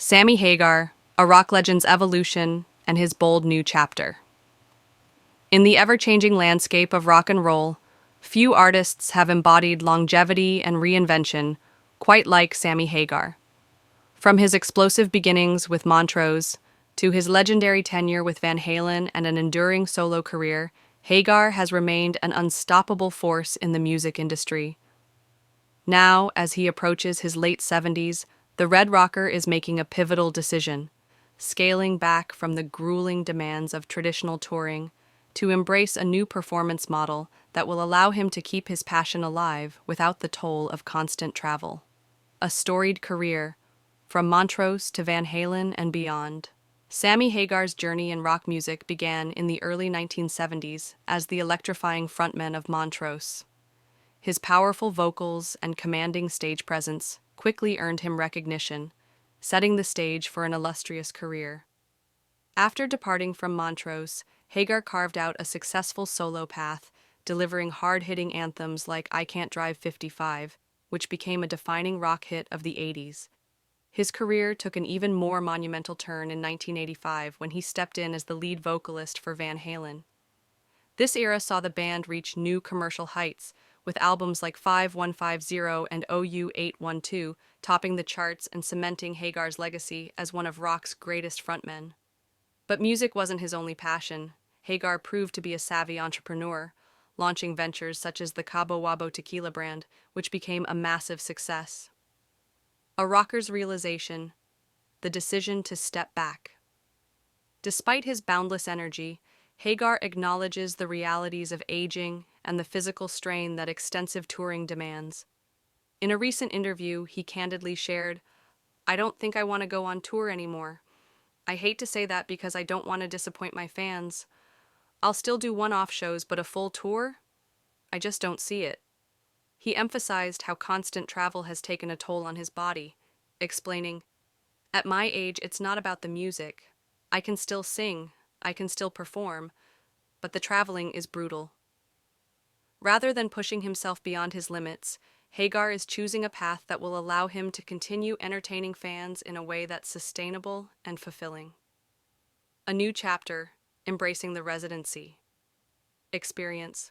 Sammy Hagar, a rock legend's evolution, and his bold new chapter. In the ever-changing landscape of rock and roll, few artists have embodied longevity and reinvention quite like Sammy Hagar. From his explosive beginnings with Montrose to his legendary tenure with Van Halen and an enduring solo career, Hagar has remained an unstoppable force in the music industry. Now, as he approaches his late 70s, the Red Rocker is making a pivotal decision, scaling back from the grueling demands of traditional touring to embrace a new performance model that will allow him to keep his passion alive without the toll of constant travel. A storied career, from Montrose to Van Halen and beyond. Sammy Hagar's journey in rock music began in the early 1970s as the electrifying frontman of Montrose. His powerful vocals and commanding stage presence quickly earned him recognition, setting the stage for an illustrious career. After departing from Montrose, Hagar carved out a successful solo path, delivering hard-hitting anthems like I Can't Drive 55, which became a defining rock hit of the 80s. His career took an even more monumental turn in 1985 when he stepped in as the lead vocalist for Van Halen. This era saw the band reach new commercial heights, with albums like 5150 and OU 812 topping the charts and cementing Hagar's legacy as one of rock's greatest frontmen. But music wasn't his only passion. Hagar proved to be a savvy entrepreneur, launching ventures such as the Cabo Wabo tequila brand, which became a massive success. A rocker's realization, the decision to step back. Despite his boundless energy, Hagar acknowledges the realities of aging and the physical strain that extensive touring demands. In a recent interview, he candidly shared, "I don't think I want to go on tour anymore. I hate to say that because I don't want to disappoint my fans. I'll still do one-off shows, but a full tour? I just don't see it." He emphasized how constant travel has taken a toll on his body, explaining, "At my age, it's not about the music. I can still sing, I can still perform, but the traveling is brutal." Rather than pushing himself beyond his limits, Hagar is choosing a path that will allow him to continue entertaining fans in a way that's sustainable and fulfilling. A new chapter, embracing the residency experience.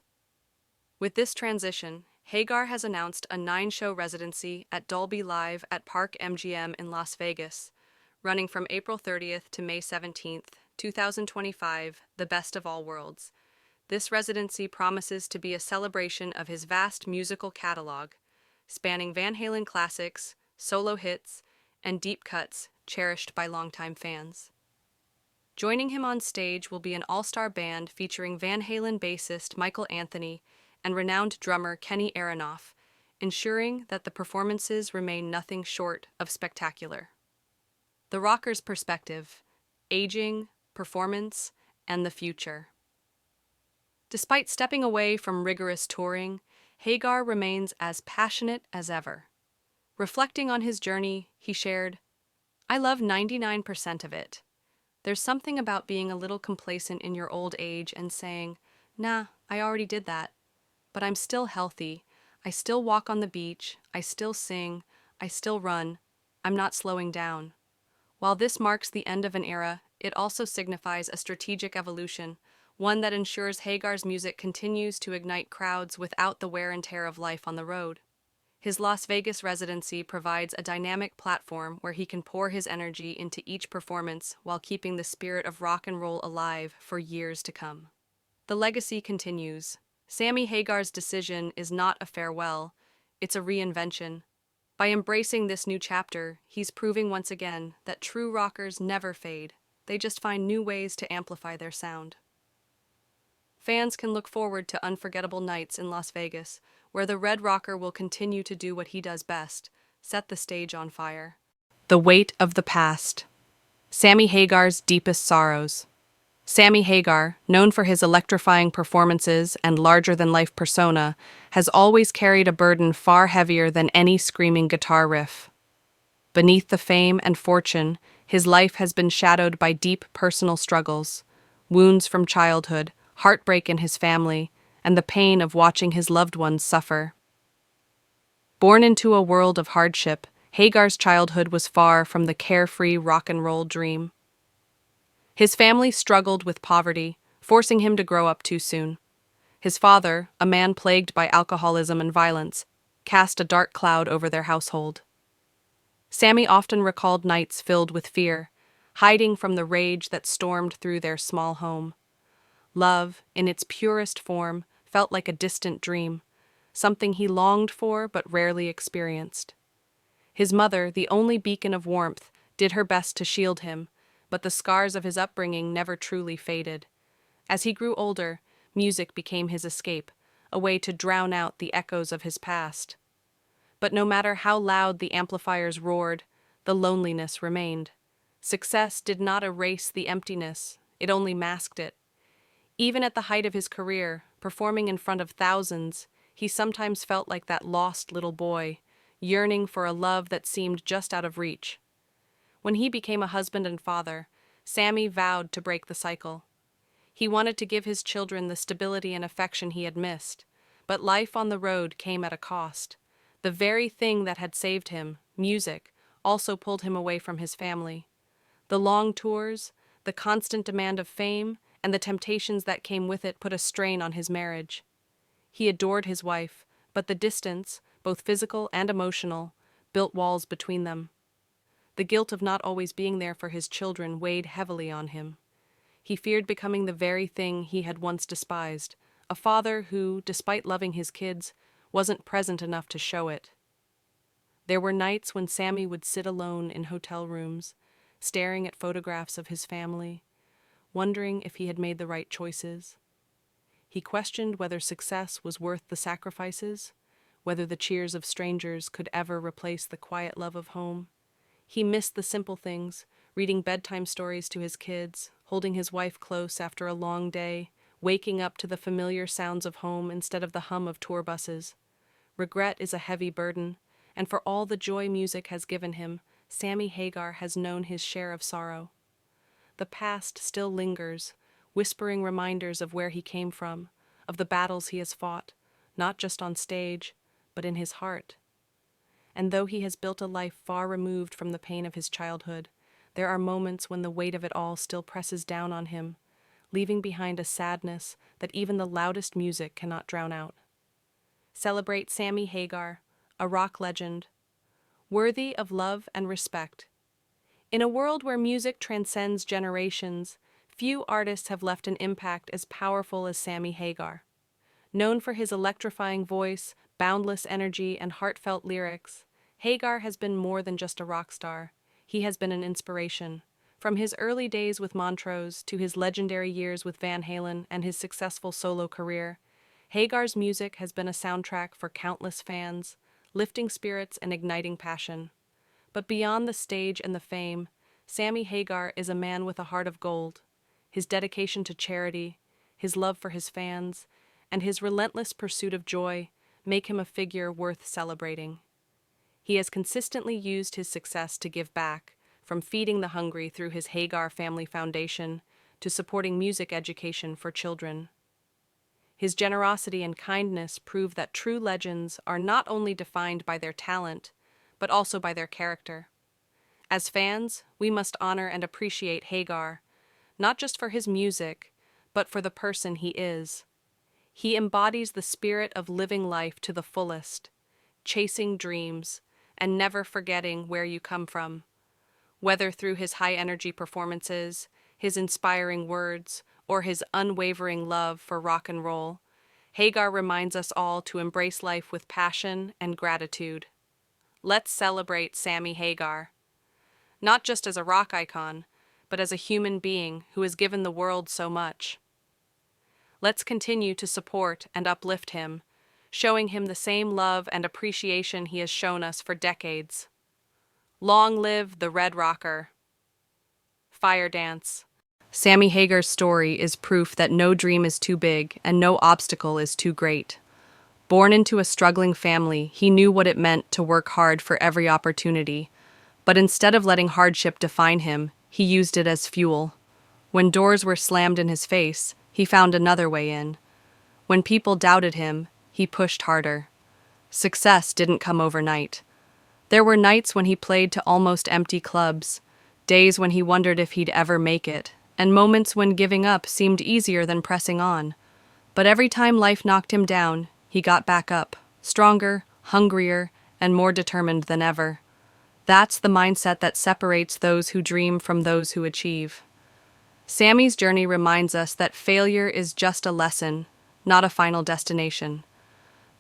With this transition, Hagar has announced a 9-show residency at Dolby Live at Park MGM in Las Vegas, running from April 30th to May 17th, 2025, the best of all worlds. This residency promises to be a celebration of his vast musical catalog, spanning Van Halen classics, solo hits, and deep cuts cherished by longtime fans. Joining him on stage will be an all-star band featuring Van Halen bassist Michael Anthony and renowned drummer Kenny Aronoff, ensuring that the performances remain nothing short of spectacular. The rocker's perspective, aging, performance, and the future. Despite stepping away from rigorous touring, Hagar remains as passionate as ever. Reflecting on his journey, he shared, "I love 99% of it. There's something about being a little complacent in your old age and saying, 'Nah, I already did that. But I'm still healthy. I still walk on the beach. I still sing. I still run. I'm not slowing down.' While this marks the end of an era, it also signifies a strategic evolution, one that ensures Hagar's music continues to ignite crowds without the wear and tear of life on the road. His Las Vegas residency provides a dynamic platform where he can pour his energy into each performance while keeping the spirit of rock and roll alive for years to come. The legacy continues. Sammy Hagar's decision is not a farewell, it's a reinvention. By embracing this new chapter, he's proving once again that true rockers never fade. They just find new ways to amplify their sound. Fans can look forward to unforgettable nights in Las Vegas, where the Red Rocker will continue to do what he does best, set the stage on fire. The weight of the past. Sammy Hagar's deepest sorrows. Sammy Hagar, known for his electrifying performances and larger-than-life persona, has always carried a burden far heavier than any screaming guitar riff. Beneath the fame and fortune, his life has been shadowed by deep personal struggles, wounds from childhood, heartbreak in his family, and the pain of watching his loved ones suffer. Born into a world of hardship, Hagar's childhood was far from the carefree rock and roll dream. His family struggled with poverty, forcing him to grow up too soon. His father, a man plagued by alcoholism and violence, cast a dark cloud over their household. Sammy often recalled nights filled with fear, hiding from the rage that stormed through their small home. Love, in its purest form, felt like a distant dream, something he longed for but rarely experienced. His mother, the only beacon of warmth, did her best to shield him, but the scars of his upbringing never truly faded. As he grew older, music became his escape, a way to drown out the echoes of his past. But no matter how loud the amplifiers roared, the loneliness remained. Success did not erase the emptiness, it only masked it. Even at the height of his career, performing in front of thousands, he sometimes felt like that lost little boy, yearning for a love that seemed just out of reach. When he became a husband and father, Sammy vowed to break the cycle. He wanted to give his children the stability and affection he had missed, but life on the road came at a cost. The very thing that had saved him, music, also pulled him away from his family. The long tours, the constant demand of fame, and the temptations that came with it put a strain on his marriage. He adored his wife, but the distance, both physical and emotional, built walls between them. The guilt of not always being there for his children weighed heavily on him. He feared becoming the very thing he had once despised, a father who, despite loving his kids, wasn't present enough to show it. There were nights when Sammy would sit alone in hotel rooms, staring at photographs of his family, wondering if he had made the right choices. He questioned whether success was worth the sacrifices, whether the cheers of strangers could ever replace the quiet love of home. He missed the simple things, reading bedtime stories to his kids, holding his wife close after a long day, waking up to the familiar sounds of home instead of the hum of tour buses. Regret is a heavy burden, and for all the joy music has given him, Sammy Hagar has known his share of sorrow. The past still lingers, whispering reminders of where he came from, of the battles he has fought, not just on stage, but in his heart. And though he has built a life far removed from the pain of his childhood, there are moments when the weight of it all still presses down on him, leaving behind a sadness that even the loudest music cannot drown out. Celebrate Sammy Hagar, a rock legend, worthy of love and respect. In a world where music transcends generations, few artists have left an impact as powerful as Sammy Hagar. Known for his electrifying voice, boundless energy, and heartfelt lyrics, Hagar has been more than just a rock star. He has been an inspiration. From his early days with Montrose to his legendary years with Van Halen and his successful solo career, Hagar's music has been a soundtrack for countless fans, lifting spirits and igniting passion. But beyond the stage and the fame, Sammy Hagar is a man with a heart of gold. His dedication to charity, his love for his fans, and his relentless pursuit of joy make him a figure worth celebrating. He has consistently used his success to give back, from feeding the hungry through his Hagar Family Foundation to supporting music education for children. His generosity and kindness prove that true legends are not only defined by their talent, but also by their character. As fans, we must honor and appreciate Hagar, not just for his music, but for the person he is. He embodies the spirit of living life to the fullest, chasing dreams, and never forgetting where you come from. Whether through his high-energy performances, his inspiring words, or his unwavering love for rock and roll, Hagar reminds us all to embrace life with passion and gratitude. Let's celebrate Sammy Hagar, not just as a rock icon, but as a human being who has given the world so much. Let's continue to support and uplift him, showing him the same love and appreciation he has shown us for decades. Long live the Red Rocker. Fire Dance. Sammy Hagar's story is proof that no dream is too big and no obstacle is too great. Born into a struggling family, he knew what it meant to work hard for every opportunity. But instead of letting hardship define him, he used it as fuel. When doors were slammed in his face, he found another way in. When people doubted him, he pushed harder. Success didn't come overnight, There were nights when he played to almost empty clubs, days when he wondered if he'd ever make it, and moments when giving up seemed easier than pressing on. But every time life knocked him down, he got back up, stronger, hungrier, and more determined than ever. That's the mindset that separates those who dream from those who achieve. Sammy's journey reminds us that failure is just a lesson, not a final destination.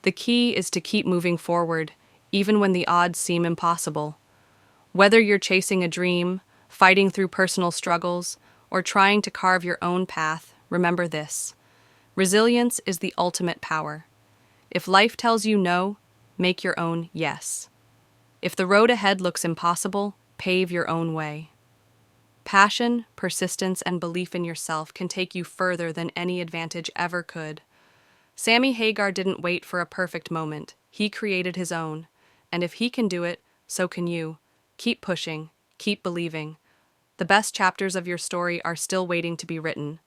The key is to keep moving forward, even when the odds seem impossible. Whether you're chasing a dream, fighting through personal struggles, or trying to carve your own path, remember this. Resilience is the ultimate power. If life tells you no, make your own yes. If the road ahead looks impossible, pave your own way. Passion, persistence, and belief in yourself can take you further than any advantage ever could. Sammy Hagar didn't wait for a perfect moment. He created his own. And if he can do it, so can you. Keep pushing, keep believing. The best chapters of your story are still waiting to be written.